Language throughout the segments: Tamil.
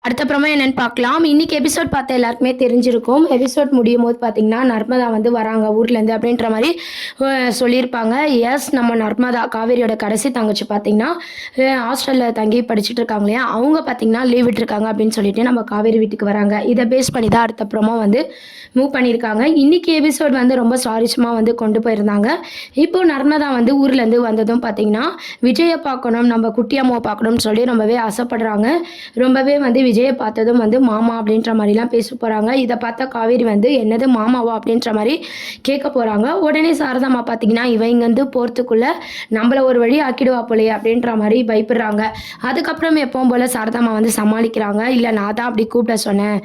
அடுத்தப்புறமா என்னன்னு பார்க்கலாம். இன்னைக்கு எபிசோட் பார்த்த எல்லாருக்குமே தெரிஞ்சிருக்கும். எபிசோட் முடியும்போது பார்த்தீங்கன்னா, நர்மதா வந்து வராங்க ஊர்லேருந்து அப்படின்ற மாரி சொல்லியிருப்பாங்க. எஸ், நம்ம நர்மதா காவேரியோட கடைசி தங்கச்சி பார்த்தீங்கன்னா, ஹாஸ்டல்ல தங்கி படிச்சுட்டு இருக்காங்க இல்லையா, அவங்க பார்த்தீங்கன்னா லீவ் விட்டுருக்காங்க அப்படின்னு சொல்லிட்டு நம்ம காவேரி வீட்டுக்கு வராங்க. இதை பேஸ் பண்ணி தான் அடுத்தப்புறமா வந்து மூவ் பண்ணியிருக்காங்க. இன்னைக்கு எபிசோட் வந்து ரொம்ப சுவாரஸ்யமாக வந்து கொண்டு போயிருந்தாங்க. இப்போ நர்மதா வந்து ஊர்லேருந்து வந்ததும் பார்த்தீங்கன்னா, விஜயை பார்க்கணும், நம்ம குட்டி அம்மாவை பார்க்கணும்னு சொல்லி ரொம்பவே ஆசைப்படுறாங்க. ரொம்பவே வந்து விஜயை பார்த்ததும் வந்து மாமா அப்படின்ற மாதிரிலாம் பேச போகிறாங்க. இதை பார்த்தா காவேரி வந்து என்னது மாமாவா அப்படின்ற மாதிரி கேட்க போகிறாங்க. உடனே சாரதாம்மா பார்த்தீங்கன்னா, இவங்க வந்து போகிறதுக்குள்ளே நம்மளை ஒரு வழி ஆக்கிடுவா போலே அப்படின்ற மாதிரி பயப்படுறாங்க. அதுக்கப்புறம் எப்பவும் போல் சாரதாம்மா வந்து சமாளிக்கிறாங்க. இல்லை, நான் தான் அப்படி கூப்பிட சொன்னேன்,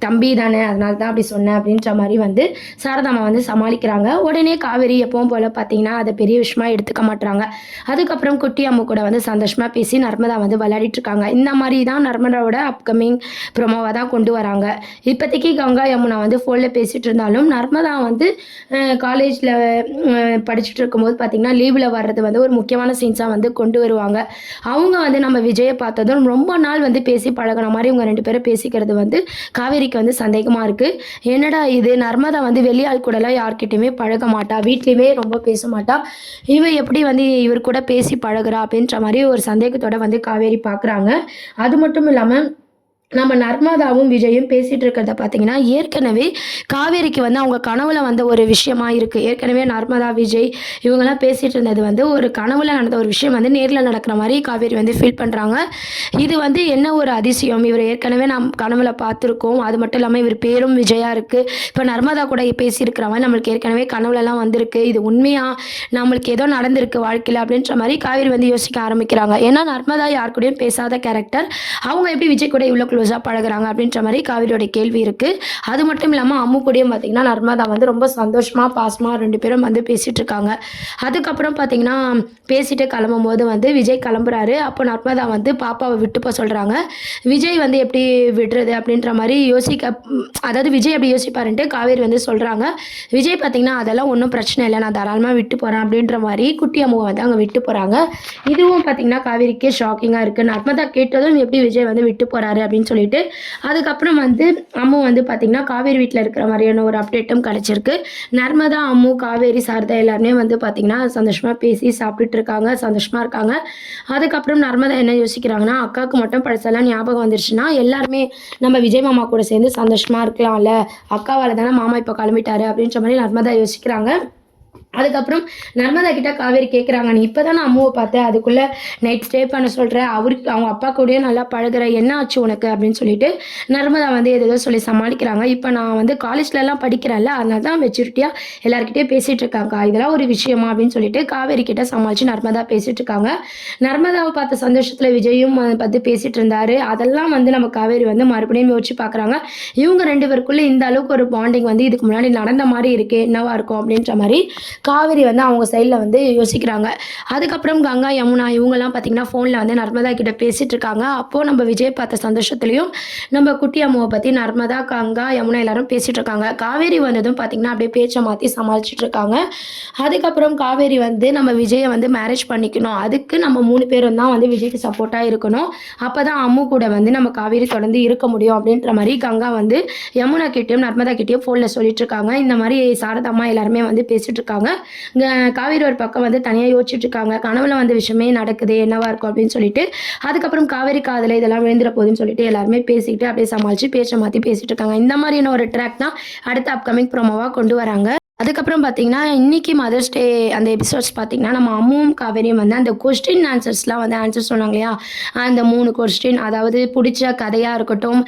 தம்பி தானே, அதனால தான் அப்படி சொன்னேன் அப்படின்ற மாதிரி வந்து சாரதாம்மா வந்து சமாளிக்கிறாங்க. உடனே காவேரி எப்பவும் போல் பார்த்தீங்கன்னா அதை பெரிய விஷயமா எடுத்துக்க மாட்டாங்க. அதுக்கப்புறம் குட்டி அம்மு கூட வந்து சந்தோஷமாக பேசி நர்மதா வந்து விளையாடிட்டு இருக்காங்க. இந்த மாதிரி தான் நர்மதாவோட அப்கமிங் ப்ரோமோவை தான் கொண்டு வராங்க. இப்போதைக்கு கங்கா யமுனா வந்து ஃபோனில் பேசிகிட்டு இருந்தாலும் நர்மதா வந்து காலேஜில் படிச்சுட்டு இருக்கும்போது பார்த்திங்கன்னா லீவில் வர்றது வந்து ஒரு முக்கியமான சீன்ஸாக வந்து கொண்டு வருவாங்க. அவங்க வந்து நம்ம விஜயை பார்த்ததும் ரொம்ப நாள் வந்து பேசி பழகின மாதிரி இவங்க ரெண்டு பேரும் பேசிக்கிறது வந்து காவேரிக்கு வந்து சந்தேகமாக இருக்குது. என்னடா இது, நர்மதா வந்து வெளியாள் கூடலாம் யார்கிட்டையுமே பழக மாட்டா, வீட்லேயுமே ரொம்ப பேச மாட்டா, இவ எப்படி வந்து இவர் கூட பேசி பழகுறா அப்படின்ற மாதிரி ஒரு சந்தேகத்தோட வந்து காவேரி பார்க்குறாங்க. அது மட்டும் இல்லாமல் நம்ம நர்மதாவும் விஜயும் பேசிகிட்டு இருக்கிறத பார்த்தீங்கன்னா, ஏற்கனவே காவேரிக்கு வந்து அவங்க கனவுல வந்த ஒரு விஷயமா இருக்குது. ஏற்கனவே நர்மதா விஜய் இவங்கெல்லாம் பேசிகிட்டு இருந்தது வந்து ஒரு கனவுல நடந்த ஒரு விஷயம் வந்து நேரில் நடக்கிற மாதிரி காவேரி வந்து ஃபீல் பண்ணுறாங்க. இது வந்து என்ன ஒரு அதிசயம், இவர் ஏற்கனவே நாம் கனவுல பார்த்துருக்கோம். அது மட்டும் இல்லாமல் இவர் பேரும் விஜயா இருக்குது. இப்போ நர்மதா கூட பேசியிருக்கிறவங்க நம்மளுக்கு ஏற்கனவே கனவுலலாம் வந்திருக்கு. இது உண்மையாக நம்மளுக்கு ஏதோ நடந்திருக்கு வாழ்க்கையில் அப்படின்ற மாதிரி காவேரி வந்து யோசிக்க ஆரம்பிக்கிறாங்க. ஏன்னா நர்மதா யார் கூடயும் பேசாத கேரக்டர், அவங்க எப்படி விஜய் கூட இவ்வளோ க்ளோஸாக பழகுறாங்க அப்படின்ற மாதிரி காவேரியோட கேள்வி இருக்குது. அது மட்டும் இல்லாமல் அம்மு கூடயும் பார்த்திங்கன்னா நர்மதா வந்து ரொம்ப சந்தோஷமாக பாசமாக ரெண்டு பேரும் வந்து பேசிகிட்டு இருக்காங்க. அதுக்கப்புறம் பார்த்திங்கன்னா பேசிட்டு கிளம்பும் போது வந்து விஜய் கிளம்புறாரு. அப்போ நர்மதா வந்து பாப்பாவை விட்டு போக சொல்கிறாங்க. விஜய் வந்து எப்படி விடுறது அப்படின்ற மாதிரி அதாவது விஜய் எப்படி யோசிப்பாருன்ட்டு காவேரி வந்து சொல்கிறாங்க. விஜய் பார்த்திங்கன்னா அதெல்லாம் ஒன்றும் பிரச்சனை இல்லை, நான் தாராளமாக விட்டு போகிறேன் அப்படின்ற மாதிரி குட்டி அம்மாவை வந்து அங்கே விட்டு போகிறாங்க. இதுவும் பார்த்திங்கன்னா காவேரிக்கே ஷாக்கிங்காக இருக்குது. நர்மதா கேட்டதும் எப்படி விஜய் வந்து விட்டு போகிறாரு அப்படின்னு சொல்லிட்டு அதுக்கப்புறம் வந்து அம்மு வந்து பார்த்திங்கன்னா காவேரி வீட்டில் இருக்கிற மாதிரியான ஒரு அப்டேட்டும் கிடச்சிருக்கு. நர்மதா, அம்மு, காவேரி, சாரதா எல்லாருமே வந்து பார்த்திங்கன்னா சந்தோஷமாக பேசி சாப்பிட்டுட்டு இருக்காங்க, சந்தோஷமாக இருக்காங்க. அதுக்கப்புறம் நர்மதா என்ன யோசிக்கிறாங்கன்னா, அக்காவுக்கு மட்டும் பழசெல்லாம் ஞாபகம் வந்துருச்சுன்னா எல்லாருமே நம்ம விஜய் மாமா கூட சேர்ந்து சந்தோஷமாக இருக்கலாம்ல, அக்காவால் தானே மாமா இப்போ கிளம்பிட்டாரு அப்படின்ற மாதிரி நர்மதா யோசிக்கிறாங்க. அதுக்கப்புறம் நர்மதா கிட்ட காவேரி கேட்குறாங்க, நீ இப்போ தானே அம்மாவை பார்த்தேன், அதுக்குள்ளே நைட் ஸ்டே பண்ண சொல்கிற, அவருக்கு அவங்க அப்பா கூடயே நல்லா பழகுற, என்ன ஆச்சு உனக்கு அப்படின்னு சொல்லிட்டு நர்மதா வந்து எதோ சொல்லி சமாளிக்கிறாங்க. இப்போ நான் வந்து காலேஜ்லலாம் படிக்கிறேன்ல, அதனால தான் மெச்சூரிட்டியாக எல்லாருக்கிட்டே பேசிகிட்டு இருக்காங்க, இதெல்லாம் ஒரு விஷயமா அப்படின்னு சொல்லிட்டு காவேரி கிட்ட சமாளித்து நர்மதா பேசிகிட்டு இருக்காங்க. நர்மதாவை பார்த்த சந்தோஷத்தில் விஜயும் பார்த்து பேசிகிட்டு இருந்தார். அதெல்லாம் வந்து நம்ம காவேரி வந்து மறுபடியும் யோசிச்சு பார்க்குறாங்க. இவங்க ரெண்டு பேருக்குள்ளே இந்த அளவுக்கு ஒரு பாண்டிங் வந்து இதுக்கு முன்னாடி நடந்த மாதிரி இருக்கே, என்னவா இருக்கும் அப்படின்ற மாதிரி காவேரி வந்து அவங்க சைடில் வந்து யோசிக்கிறாங்க. அதுக்கப்புறம் கங்கா, யமுனா இவங்கெல்லாம் பார்த்திங்கன்னா ஃபோனில் வந்து நர்மதா கிட்ட பேசிகிட்டு இருக்காங்க. அப்போது நம்ம விஜய் பார்த்த சந்தோஷத்துலேயும் நம்ம குட்டி அம்மாவை பற்றி நர்மதா, கங்கா, யமுனா எல்லாரும் பேசிகிட்டு இருக்காங்க. காவேரி வந்ததும் பார்த்திங்கன்னா அப்படியே பேச்சை மாற்றி சமாளிச்சுட்டு இருக்காங்க. அதுக்கப்புறம் காவேரி வந்து நம்ம விஜயை வந்து மேரேஜ் பண்ணிக்கணும், அதுக்கு நம்ம 3 பேரும் தான் வந்து விஜய்க்கு சப்போர்ட்டாக இருக்கணும், அப்போ தான் அம்மு கூட வந்து நம்ம காவேரி தொடர்ந்து இருக்க முடியும் அப்படின்ற மாதிரி கங்கா வந்து யமுனா கிட்டேயும் நர்மதா கிட்டேயும் ஃபோனில் சொல்லிட்டு இருக்காங்க. இந்த மாதிரி சாரதாம்மா எல்லாருமே வந்து பேசிகிட்டு இருக்காங்க. காவேரி ஒரு பக்கம் வந்து தனியாக யோசிச்சுட்டு இருக்காங்க, கனவுல வந்த விஷயமே நடக்குது, என்னவா இருக்கும் அப்படின்னு சொல்லிட்டு. அதுக்கப்புறம் காவேரி காதல இதெல்லாம் விழுந்துட போகுதுன்னு சொல்லிட்டு எல்லாருமே பேசிக்கிட்டு அப்படியே சமாளித்து பேச்சை மாற்றி பேசிட்டு இருக்காங்க. இந்த மாதிரியான ஒரு ட்ராக் தான் அடுத்த அப்கமிங் ப்ரோமோவாக கொண்டு வராங்க. அதுக்கப்புறம் பார்த்திங்கன்னா இன்றைக்கி மதர்ஸ் டே அந்த எபிசோட்ஸ் பார்த்திங்கன்னா நம்ம அம்முவும் காவேரியும் வந்து அந்த கொஸ்டின் ஆன்சர்ஸ்லாம் வந்து ஆன்சர் சொன்னாங்க இல்லையா, அந்த 3 கொஸ்டின், அதாவது பிடிச்ச கதையாக இருக்கட்டும்,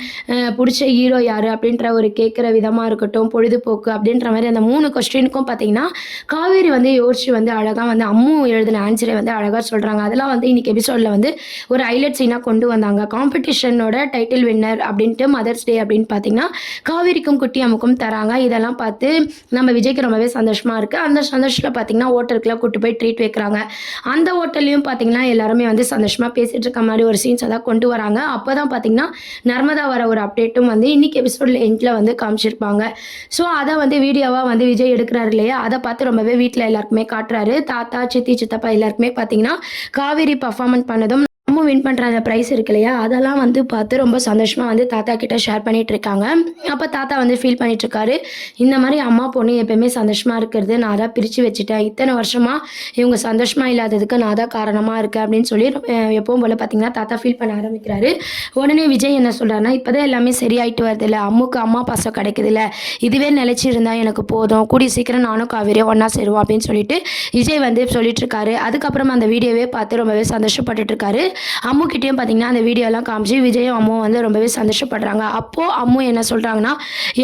பிடிச்ச ஹீரோ யார் அப்படின்ற ஒரு கேட்குற விதமாக இருக்கட்டும், பொழுதுபோக்கு அப்படின்ற மாதிரி அந்த 3 கொஸ்டினுக்கும் பார்த்திங்கன்னா காவேரி வந்து யோசிச்சு வந்து அழகாக வந்து அம்மு எழுதின ஆன்சரை வந்து அழகாக சொல்கிறாங்க. அதெல்லாம் வந்து இன்றைக்கி எபிசோடில் வந்து ஒரு ஹைலைட் சீனாக கொண்டு வந்தாங்க. காம்படிஷனோட டைட்டில் வின்னர் அப்படின்ட்டு மதர்ஸ் டே அப்படின்னு பார்த்திங்கன்னா காவேரிக்கும் குட்டி அம்முக்கும் தராங்க. இதெல்லாம் பார்த்து நம்ம விஜய் ரொம்பவே சந்தோஷமா இருக்குது. அந்த சந்தோஷத்தில் பார்த்தீங்கன்னா ஹோட்டலுக்குலாம் கூட்டு போய் ட்ரீட் வைக்கிறாங்க. அந்த ஹோட்டல்லையும் பார்த்தீங்கன்னா எல்லாருமே வந்து சந்தோஷமாக பேசிகிட்டு இருக்க மாதிரி ஒரு சீன்ஸ் தான் கொண்டு வராங்க. அப்போ தான் பார்த்தீங்கன்னா நர்மதா வர ஒரு அப்டேட்டும் வந்து இன்றைக்கி எபிசோடில் எண்டில் வந்து காமிச்சிருப்பாங்க. ஸோ அதை வந்து வீடியோவாக வந்து விஜய் எடுக்கிறாரு இல்லையா, அதை பார்த்து ரொம்பவே வீட்டில் எல்லாருக்குமே காட்டுறாரு. தாத்தா, சித்தி, சித்தப்பா எல்லாருக்குமே பார்த்தீங்கன்னா காவேரி பர்ஃபார்மன்ஸ் பண்ணதும் அம்மா வின் பண்ணுற அந்த ப்ரைஸ் இருக்கு இல்லையா, அதெல்லாம் வந்து பார்த்து ரொம்ப சந்தோஷமாக வந்து தாத்தா கிட்ட ஷேர் பண்ணிட்டு இருக்காங்க. அப்போ தாத்தா வந்து ஃபீல் பண்ணிட்டு இருக்காரு. இந்த மாதிரி அம்மா பொண்ணு எப்பயுமே சந்தோஷமாக இருக்கிறது நான் தான் பிரித்து வச்சுட்டேன். இத்தனை வருஷமாக இவங்க சந்தோஷமாக இல்லாததுக்கு நான் தான் காரணமாக இருக்கேன் அப்படின்னு சொல்லி எப்பவும் போல் பார்த்தீங்கன்னா தாத்தா ஃபீல் பண்ண ஆரம்பிக்கிறாரு. உடனே விஜய் என்ன சொல்கிறாருன்னா, இப்போ தான் எல்லாமே சரியாயிட்டு வருதுல்ல, அம்முக்கு அம்மா பாசம் கிடைக்குதுல்ல, இதுவே நிலச்சிருந்தா எனக்கு போதும், கூடிய சீக்கிரம் நானும் காவேரியும் ஒன்றா சேருவோம் அப்படின்னு சொல்லிட்டு விஜய் வந்து சொல்லிட்டு இருக்காரு. அதுக்கப்புறம் அந்த வீடியோவே பார்த்து ரொம்பவே சந்தோஷப்பட்டுட்டு இருக்காரு. அம்முக்கிட்டேயும் பார்த்தீங்கன்னா அந்த வீடியோலாம் காமிச்சு விஜயும் அம்முவும் வந்து ரொம்பவே சந்தோஷப்படுறாங்க. அப்போது அம்மு என்ன சொல்கிறாங்கன்னா,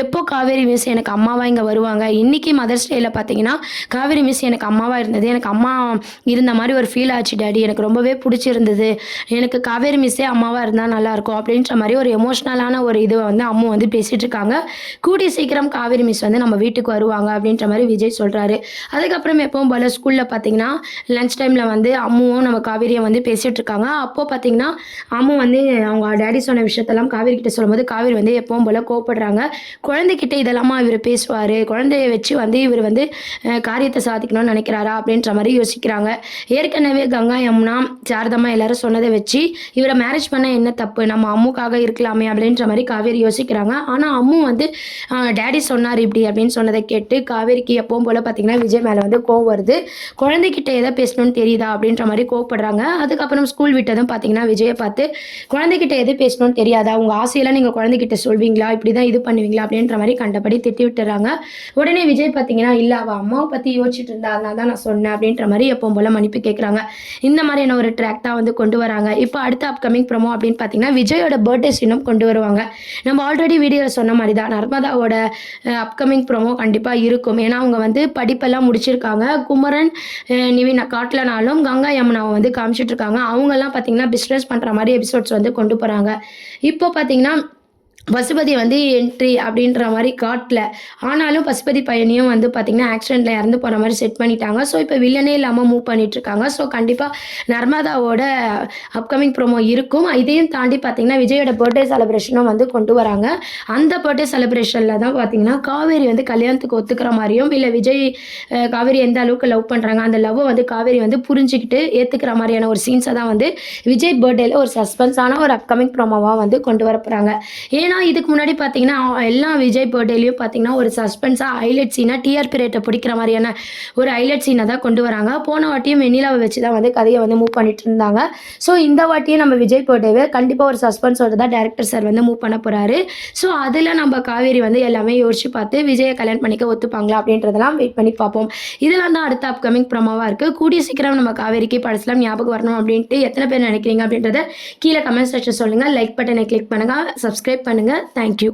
எப்போ காவேரி மிஸ் எனக்கு அம்மாவாக இங்கே வருவாங்க, இன்றைக்கி மதர்ஸ் டேயில் பார்த்தீங்கன்னா காவேரி மிஸ் எனக்கு அம்மாவாக இருந்தது, எனக்கு அம்மா இருந்த மாதிரி ஒரு ஃபீல் ஆச்சு டாடி, எனக்கு ரொம்பவே பிடிச்சிருந்தது, எனக்கு காவேரி மிஸ்ஸே அம்மாவாக இருந்தால் நல்லாயிருக்கும் அப்படின்ற மாதிரி ஒரு எமோஷ்னலான ஒரு இதுவை வந்து அம்மு வந்து பேசிகிட்டு இருக்காங்க. கூடிய சீக்கிரம் காவேரி மிஸ் வந்து நம்ம வீட்டுக்கு வருவாங்க அப்படின்ற மாதிரி விஜய் சொல்கிறாரு. அதுக்கப்புறம் எப்பவும் போல் ஸ்கூலில் பார்த்தீங்கன்னா லன்ச் டைமில் வந்து அம்முவும் நம்ம காவேரியை வந்து பேசிகிட்டு இருக்காங்க. அப்போது பார்த்தீங்கன்னா அம்மு வந்து அவங்க டேடி சொன்ன விஷயத்தெல்லாம் காவேரி கிட்ட சொல்லும்போது காவேரி வந்து எப்பவும் போல் கோவப்படுறாங்க. குழந்தைகிட்ட இதெல்லாமா இவர் பேசுவார், குழந்தைய வச்சு வந்து இவர் வந்து காரியத்தை சாதிக்கணும்னு நினைக்கிறாரா அப்படின்ற மாதிரி யோசிக்கிறாங்க. ஏற்கனவே கங்கா யமுனா சாரதம்மா எல்லாரும் சொன்னதை வச்சு இவரை மேரேஜ் பண்ண என்ன தப்பு, நம்ம அம்முக்காக இருக்கலாமே அப்படின்ற மாதிரி காவேரி யோசிக்கிறாங்க. ஆனால் அம்மு வந்து டேடி சொன்னார் இப்படி அப்படின்னு சொன்னதை கேட்டு காவேரிக்கு எப்பவும் போல் பார்த்தீங்கன்னா விஜய் மேலே வந்து கோவம் வருது. குழந்தைகிட்ட எதை பேசணும்னு தெரியுதா அப்படின்ற மாதிரி கோவப்படுறாங்க. அதுக்கப்புறம் ஸ்கூல் விட்டதும் பார்த்தீங்கன்னா விஜயை பார்த்து, குழந்தைகிட்ட எது பேசணும்னு தெரியாதா, உங்கள் ஆசையெல்லாம் நீங்கள் குழந்தைகிட்ட சொல்வீங்களா, இப்படி தான் இது பண்ணுவீங்களா அப்படின்ற மாதிரி கண்டபடி திட்டி விட்டுறாங்க. உடனே விஜய் பார்த்தீங்கன்னா, இல்லை அவள் அம்மாவை பற்றி யோசிச்சுட்டு இருந்தா, அதனால தான் நான் சொன்னேன் அப்படின்ற மாதிரி எப்பவும் போல் மன்னிப்பு கேட்குறாங்க. இந்த மாதிரியான ஒரு ட்ராக் தான் வந்து கொண்டு வராங்க. இப்போ அடுத்த அப்கமிங் ப்ரோமோ அப்படின்னு பார்த்தீங்கன்னா விஜயோட பர்த்டே சீனும் கொண்டு வருவாங்க. நம்ம ஆல்ரெடி வீடியோவில் சொன்ன மாதிரி தான் நர்மதாவோட அப்கமிங் ப்ரோமோ கண்டிப்பாக இருக்கும். ஏன்னா அவங்க வந்து படிப்பெல்லாம் முடிச்சிருக்காங்க. குமரன் நிவினா காட்டலனாலும் கங்கா யமுனாவை வந்து காமிச்சிட்டு இருக்காங்க. அவங்கெல்லாம் பார்த்தீங்கன்னா பிஸ்னஸ் பண்ணுற மாதிரி எபிசோட்ஸ் வந்து கொண்டு போகிறாங்க. இப்போ பார்த்தீங்கன்னா பசுபதி வந்து என்ட்ரி அப்படின்ற மாதிரி காட்டல, ஆனாலும் பசுபதி பையனையும் வந்து பார்த்திங்கன்னா ஆக்சிடெண்ட்டில் இறந்து போகிற மாதிரி செட் பண்ணிட்டாங்க. ஸோ இப்போ வில்லனே இல்லாமல் மூவ் பண்ணிகிட்ருக்காங்க. ஸோ கண்டிப்பாக நர்மதாவோட அப்கமிங் ப்ரோமோ இருக்கும். இதையும் தாண்டி பார்த்திங்கன்னா விஜயோட பர்த்டே செலிப்ரேஷனும் வந்து கொண்டு வராங்க. அந்த பர்த்டே செலிப்ரேஷனில் தான் பார்த்திங்கன்னா காவேரி வந்து கல்யாணத்துக்கு ஒத்துக்கிற மாதிரியும், இல்லை விஜய் காவேரி எந்த அளவுக்கு லவ் பண்ணுறாங்க, அந்த லவ்வை வந்து காவேரி வந்து புரிஞ்சுக்கிட்டு ஏற்றுக்கிற மாதிரியான ஒரு சீன்ஸை தான் வந்து விஜய் பர்த்டேயில் ஒரு சஸ்பென்ஸான ஒரு அப்கமிங் ப்ரோமோவாக வந்து கொண்டு வர போகிறாங்க. ஏன்னா இதுக்கு முன்னாடி பார்த்தீங்கன்னா எல்லா விஜய் பர்த்டேலையும் பார்த்தீங்கன்னா ஒரு சஸ்பென்ஸாக ஹைலைட் சீனாக டிஆர்பி ரேட்டை பிடிக்கிற மாதிரியான ஒரு ஹைலைட் சீனை தான் கொண்டு வராங்க. போன வாட்டியும் வெண்ணிலாவை வச்சு தான் வந்து கதையை வந்து மூவ் பண்ணிட்டு இருந்தாங்க. ஸோ இந்த வாட்டியும் நம்ம விஜய் பர்த்டேவை கண்டிப்பாக ஒரு சஸ்பென்ஸோட தான் டேரக்டர் சார் வந்து மூவ் பண்ண போகிறாரு. ஸோ அதில் நம்ம காவேரி வந்து எல்லாமே யோசிச்சு பார்த்து விஜயை கல்யாணம் பண்ணிக்க ஒத்துப்பாங்களா அப்படின்றதெல்லாம் வெயிட் பண்ணி பார்ப்போம். இதெல்லாம் தான் அடுத்த அப்கமிங் ப்ரோமோவாக இருக்குது. கூடிய சீக்கிரம் நம்ம காவேரிக்கு படத்தில் ஞாபகம் வரணும் அப்படின்ட்டு எத்தனை பேர் நினைக்கிறீங்க அப்படின்றத கீழே கமெண்ட் செக்ஷன் சொல்லுங்கள். லைக் பட்டனை கிளிக் பண்ணுங்கள், சப்ஸ்கிரைப் பண்ணுங்கள். Thank you.